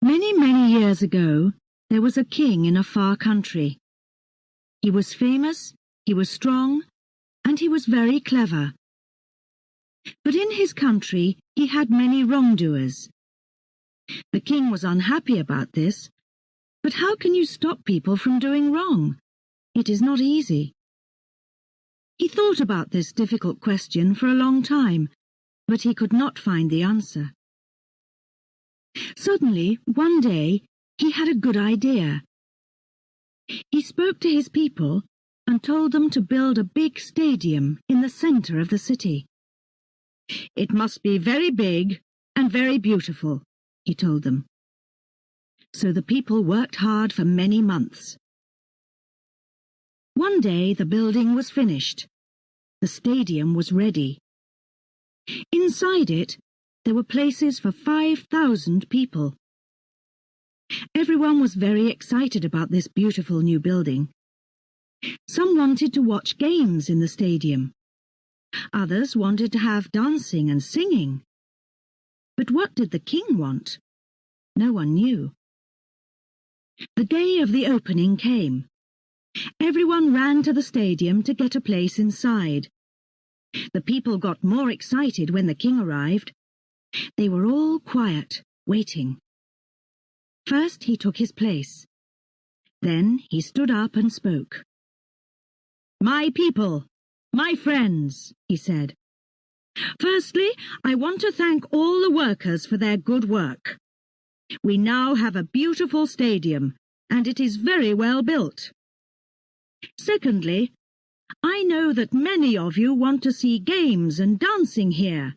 Many, many years ago, there was a king in a far country. He was famous, he was strong, and he was very clever. But in his country, he had many wrongdoers. The king was unhappy about this, but how can you stop people from doing wrong? It is not easy. He thought about this difficult question for a long time, but he could not find the answer. Suddenly, one day, he had a good idea. He spoke to his people and told them to build a big stadium in the center of the city. It must be very big and very beautiful, he told them. So the people worked hard for many months. One day the building was finished. The stadium was ready. Inside it, there were places for 5,000 people. Everyone was very excited about this beautiful new building. Some wanted to watch games in the stadium. Others wanted to have dancing and singing. But what did the king want? No one knew. The day of the opening came. Everyone ran to the stadium to get a place inside. The people got more excited when the king arrived. They were all quiet, waiting. First he took his place. Then he stood up and spoke. "My people, my friends," he said. "Firstly, I want to thank all the workers for their good work. We now have a beautiful stadium, and it is very well built. Secondly, I know that many of you want to see games and dancing here,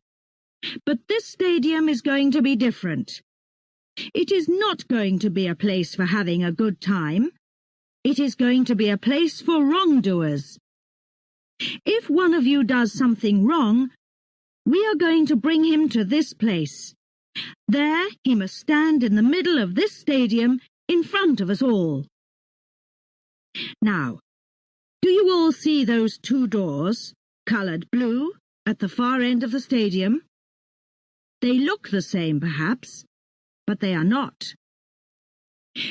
but this stadium is going to be different. It is not going to be a place for having a good time. It is going to be a place for wrongdoers. If one of you does something wrong, we are going to bring him to this place. There he must stand in the middle of this stadium in front of us all. Now, do you all see those two doors, coloured blue, at the far end of the stadium? They look the same, perhaps, but they are not.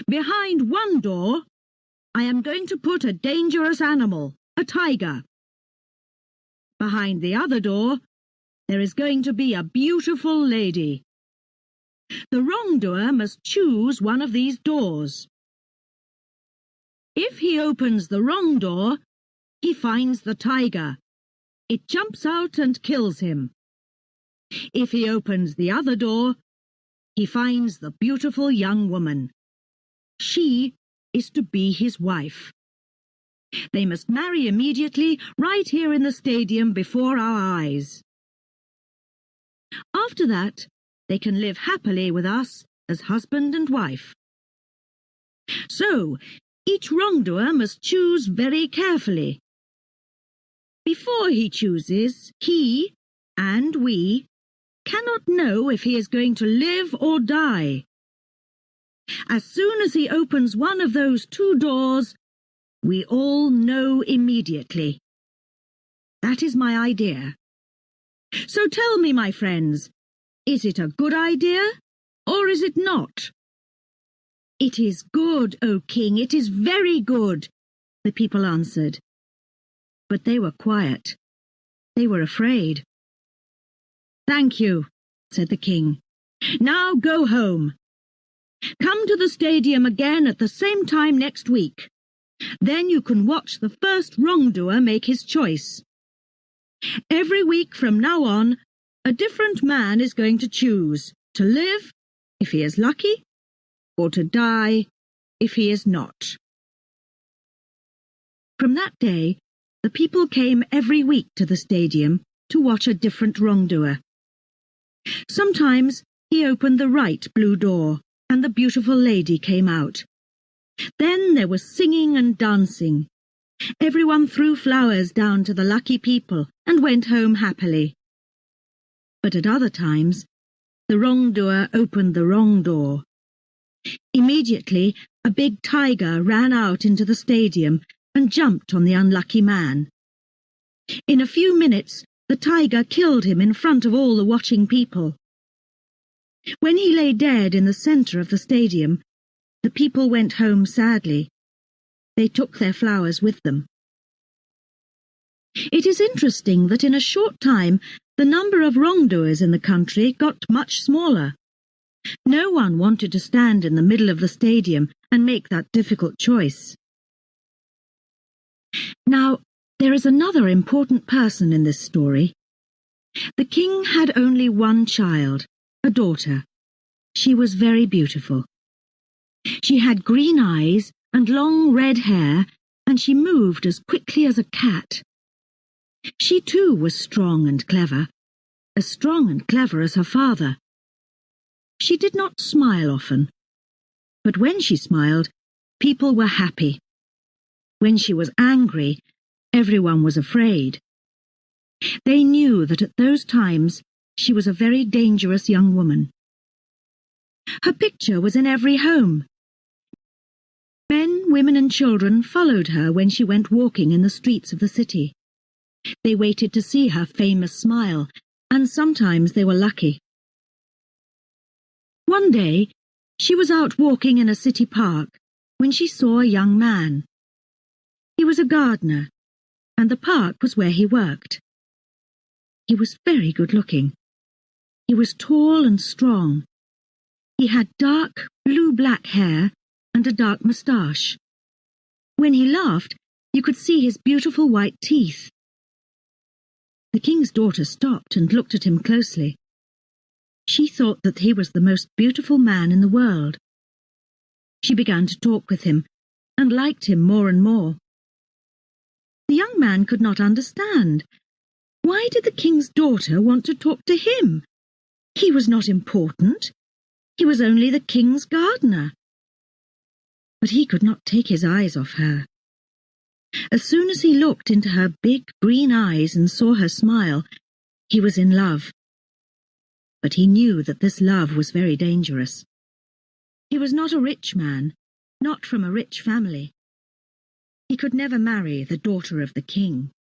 Behind one door, I am going to put a dangerous animal, a tiger. Behind the other door, there is going to be a beautiful lady. The wrongdoer must choose one of these doors. If he opens the wrong door, he finds the tiger. It jumps out and kills him. If he opens the other door, he finds the beautiful young woman. She is to be his wife. They must marry immediately, right here in the stadium before our eyes. After that, they can live happily with us as husband and wife. So, each wrongdoer must choose very carefully. Before he chooses, he, and we, cannot know if he is going to live or die. As soon as he opens one of those two doors, we all know immediately. That is my idea. So tell me, my friends, is it a good idea, or is it not? It is good, O King, it is very good, the people answered. But they were quiet. They were afraid. Thank you, said the king. Now go home. Come to the stadium again at the same time next week. Then you can watch the first wrongdoer make his choice. Every week from now on, a different man is going to choose to live, if he is lucky, or to die, if he is not. From that day, the people came every week to the stadium to watch a different wrongdoer. Sometimes he opened the right blue door, and the beautiful lady came out. Then there was singing and dancing. Everyone threw flowers down to the lucky people and went home happily. But at other times, the wrongdoer opened the wrong door. Immediately, a big tiger ran out into the stadium and jumped on the unlucky man. In a few minutes, the tiger killed him in front of all the watching people. When he lay dead in the centre of the stadium, the people went home sadly. They took their flowers with them. It is interesting that in a short time the number of wrongdoers in the country got much smaller. No one wanted to stand in the middle of the stadium and make that difficult choice. Now, there is another important person in this story. The king had only one child, a daughter. She was very beautiful. She had green eyes and long red hair, and she moved as quickly as a cat. She too was strong and clever, as strong and clever as her father. She did not smile often, but when she smiled, people were happy. When she was angry, everyone was afraid. They knew that at those times she was a very dangerous young woman. Her picture was in every home. Men, women and children followed her when she went walking in the streets of the city. They waited to see her famous smile, and sometimes they were lucky. One day, she was out walking in a city park when she saw a young man. He was a gardener, and the park was where he worked. He was very good-looking. He was tall and strong. He had dark, blue-black hair and a dark moustache. When he laughed, you could see his beautiful white teeth. The king's daughter stopped and looked at him closely. She thought that he was the most beautiful man in the world. She began to talk with him, and liked him more and more. The young man could not understand. Why did the king's daughter want to talk to him? He was not important. He was only the king's gardener. But he could not take his eyes off her. As soon as he looked into her big green eyes and saw her smile, he was in love. But he knew that this love was very dangerous. He was not a rich man, not from a rich family. He could never marry the daughter of the king.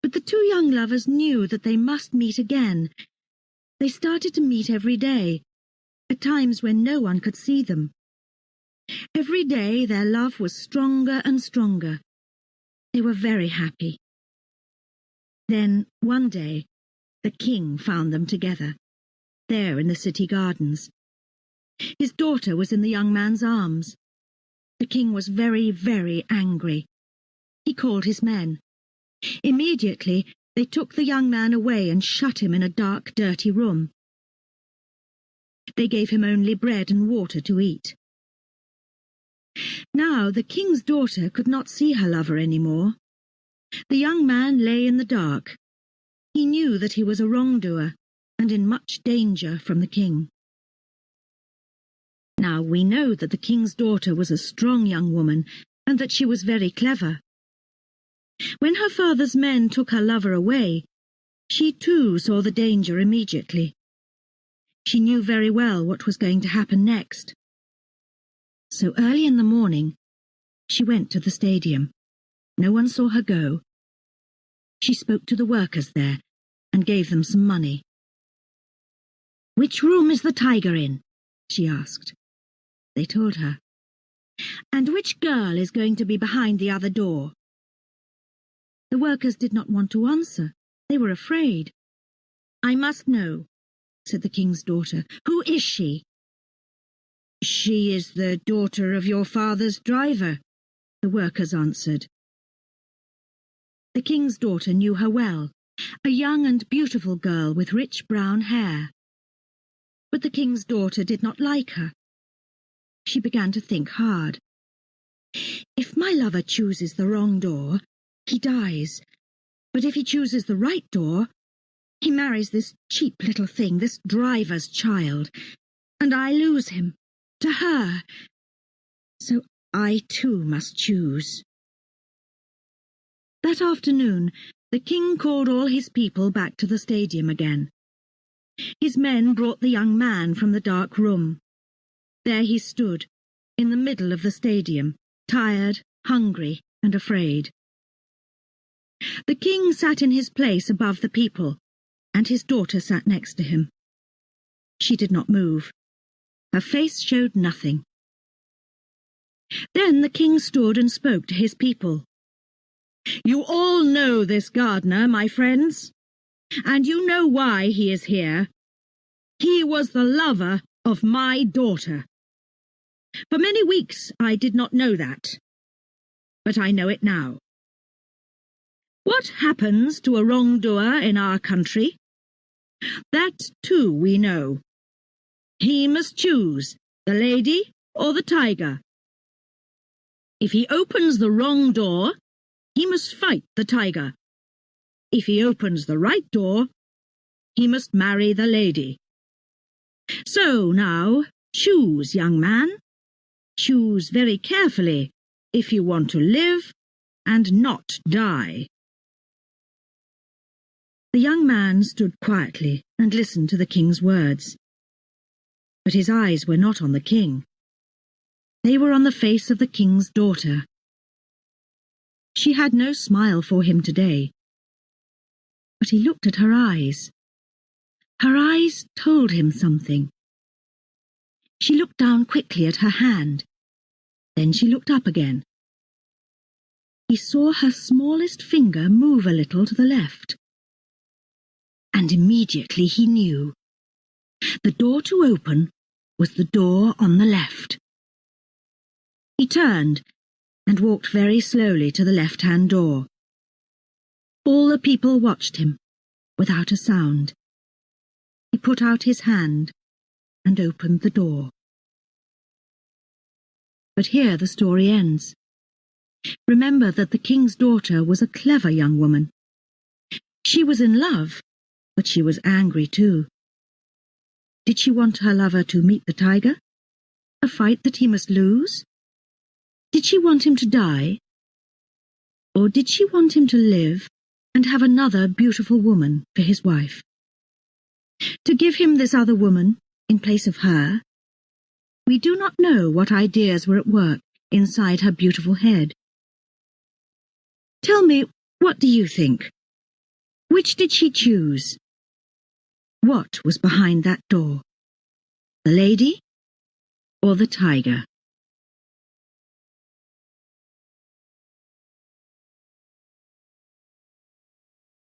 But the two young lovers knew that they must meet again. They started to meet every day, at times when no one could see them. Every day their love was stronger and stronger. They were very happy. Then, one day, the king found them together, there in the city gardens. His daughter was in the young man's arms. The king was very, very angry. He called his men. Immediately they took the young man away and shut him in a dark, dirty room. They gave him only bread and water to eat. Now the king's daughter could not see her lover any more. The young man lay in the dark. He knew that he was a wrongdoer and in much danger from the king. Now we know that the king's daughter was a strong young woman and that she was very clever. When her father's men took her lover away, she too saw the danger immediately. She knew very well what was going to happen next. So early in the morning, she went to the stadium. No one saw her go. She spoke to the workers there and gave them some money. "Which room is the tiger in?" she asked. They told her. "And which girl is going to be behind the other door?" The workers did not want to answer. They were afraid. "I must know," said the king's daughter. "Who is she?" "She is the daughter of your father's driver," the workers answered. The king's daughter knew her well, a young and beautiful girl with rich brown hair. But the king's daughter did not like her. She began to think hard. "If my lover chooses the wrong door, he dies. But if he chooses the right door, he marries this cheap little thing, this driver's child, and I lose him to her. So I too must choose." That afternoon, the king called all his people back to the stadium again. His men brought the young man from the dark room. There he stood, in the middle of the stadium, tired, hungry, and afraid. The king sat in his place above the people, and his daughter sat next to him. She did not move. Her face showed nothing. Then the king stood and spoke to his people. "You all know this gardener, my friends, and you know why he is here. He was the lover of my daughter. For many weeks I did not know that, but I know it now. What happens to a wrongdoer in our country? That too we know. He must choose the lady or the tiger. If he opens the wrong door, he must fight the tiger. If he opens the right door, he must marry the lady. So now, choose, young man. Choose very carefully if you want to live and not die." The young man stood quietly and listened to the king's words. But his eyes were not on the king. They were on the face of the king's daughter. She had no smile for him today. But he looked at her eyes. Her eyes told him something. She looked down quickly at her hand. Then she looked up again. He saw her smallest finger move a little to the left. And immediately he knew. The door to open was the door on the left. He turned and walked very slowly to the left-hand door. All the people watched him, without a sound. He put out his hand and opened the door. But here the story ends. Remember that the king's daughter was a clever young woman. She was in love, but she was angry too. Did she want her lover to meet the tiger? A fight that he must lose? Did she want him to die? Or did she want him to live and have another beautiful woman for his wife? To give him this other woman in place of her? We do not know what ideas were at work inside her beautiful head. Tell me, what do you think? Which did she choose? What was behind that door? The lady or the tiger?